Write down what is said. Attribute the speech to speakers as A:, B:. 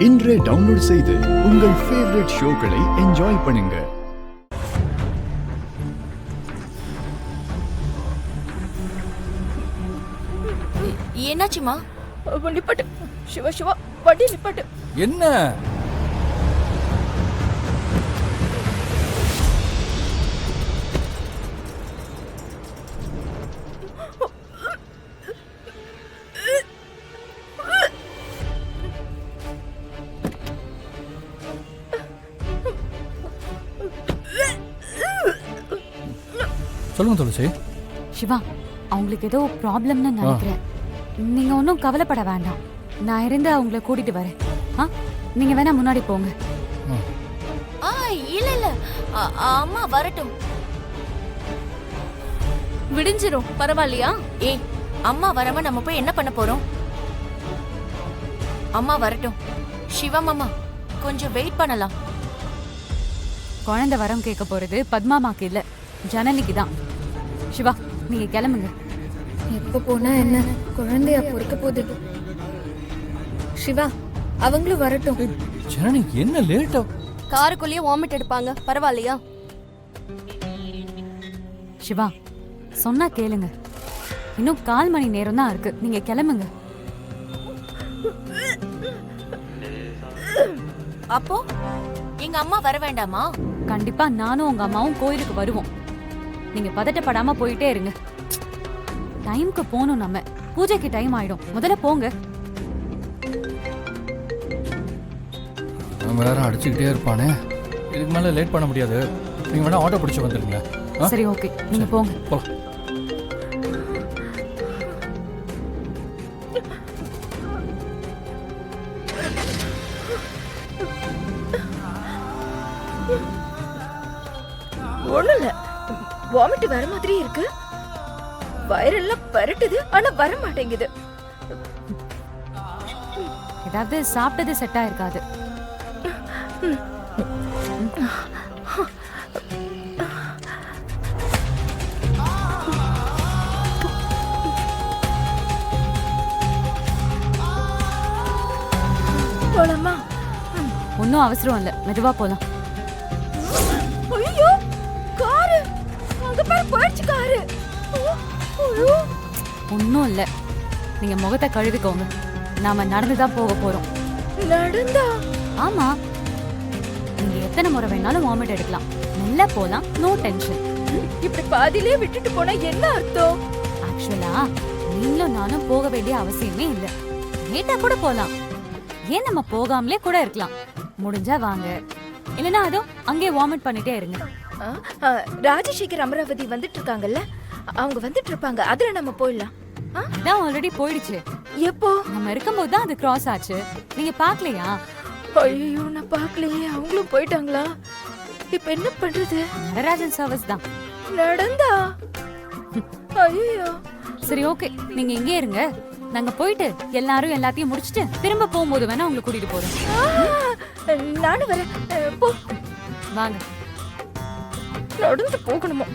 A: இன்றே டவுன்லோட் செய்து உங்கள் ஃபேவரட் ஷோக்களை என்ஜாய் பண்ணுங்க.
B: என்னாச்சுமா?
C: நிப்பாட்டு சிவா, சிவா வண்டி நிப்பாட்டு.
D: என்ன சொல்லுங்க துளசி.
E: சிவா, அவங்களுக்கு ஏதோ ப்ராப்ளம்னு நினைக்கிறேன். நீங்க ஒன்றும் கவலைப்பட வேண்டாம். நான் இருந்து அவங்கள கூட்டிட்டு வரேன். நீங்க வேணா முன்னாடி போங்க.
B: இல்ல இல்ல, அம்மா வரட்டும்.
C: விடிஞ்சிரும், பரவாயில்லையா?
B: ஏய், அம்மா வராம நம்ம போய் என்ன பண்ண போறோம்? அம்மா வரட்டும். சிவா மாமா கொஞ்சம் வெயிட் பண்ணலாம்.
E: குழந்தை வரம் கேட்க போறது பத்மாமாக்கு இல்ல, ஜனனிக்கு தான். சிவா, நீங்க கிளம்புங்க.
F: எப்ப போனா என்ன, குழந்தையா பொறுக்க போகுது. சிவா, அவங்களும் வரட்டும்.
D: ஜனனி என்ன லேட்டா?
C: காருக்குள்ளேயே வாமிட் எடுப்பாங்க, பரவாயில்லையா?
E: சிவா, சொன்னா கேளுங்க. இன்னும் 1/4 மணி நேரம் தான் இருக்கு. நீங்க கிளம்புங்க.
B: அப்போ எங்க அம்மா வர வேண்டாமா?
E: கண்டிப்பா நானும் உங்க அம்மாவும் கோயிலுக்கு வருவோம். நீங்க பதட்டப்படாம போயிட்டே இருங்க. டைம்க்கு போகணும், நம்ம பூஜைக்கு டைம் ஆயிடும். முதல்ல போங்க.
D: நம்ம வேற அடிச்சுக்கிட்டே இருப்பானே, இதுக்கு மேல லேட் பண்ண முடியாது. நீங்க வேணா ஆட்டோ பிடிச்சு வந்துருங்க.
E: சரி, ஓகே, நீங்க போங்க.
D: போலாம்.
C: ஒண்ணும் இல்ல, வாமிட் வர மாதிரி இருக்கு. வயிறெல்லாம் பரட்டுது, ஆனா வர மாட்டேங்குது.
E: ஏதாவது சாப்பிட்டது செட் ஆயிருக்காது.
C: போலாமா?
E: ஒன்னும் அவசரம் இல்ல, மெதுவா போலாம்.
C: ஐயோ, காரு அங்க பாரு, போயிடுச்சு காரு.
E: ஒன்னும் இல்ல, நீங்க முகத்தை கழுவிக்கோங்க. நாம நடந்துதான் போக போறோம்.
C: நடந்தா?
E: ஆமா, நீங்க எத்தனை முறை வேணாலும் வாமிட் எடுக்கலாம். நல்லா போலாம், நோ டென்ஷன்.
C: இப்படி பாதியிலே விட்டுட்டு போனா என்ன அர்த்தம்?
E: ஆக்சுவலா நீங்களும் நானும் போக வேண்டிய அவசியமே இல்ல. லேட்டா கூட போலாம். ஏன் நம்ம போகாமலே கூட இருக்கலாம். முடிஞ்சா வாங்க, இல்லனா அதோ அங்கே வாமிட் பண்ணிட்டே இருங்க.
C: ராஜசேகர் அமராவதி வந்துட்டு இருக்காங்கல்ல, அவங்க வந்துட்டு இருப்பாங்க. அதுல நம்ம போயிடலாம்.
E: அதான் ஆல்ரெடி போயிடுச்சு.
F: எப்போ?
E: நம்ம இருக்கும்போது தான் அது கிராஸ் ஆச்சு. நீங்க பாக்கலையா?
C: ஐயோ, நான் பாக்கலையே. அவங்களும் போயிட்டாங்களா? இப்ப என்ன பண்றது?
E: நடராஜன் சர்வீஸ் தான்.
C: நடந்தா? ஐயோ.
E: சரி, ஓகே, நீங்க இங்கே இருங்க. நாங்க போயிட்டு எல்லாரும் எல்லாத்தையும் முடிச்சிட்டு திரும்ப போகும்போது வேணா உங்களை கூட்டிட்டு போறோம்.
C: நானும் வரேன். போ,
E: வாங்க.
C: நடந்து போகணுமா?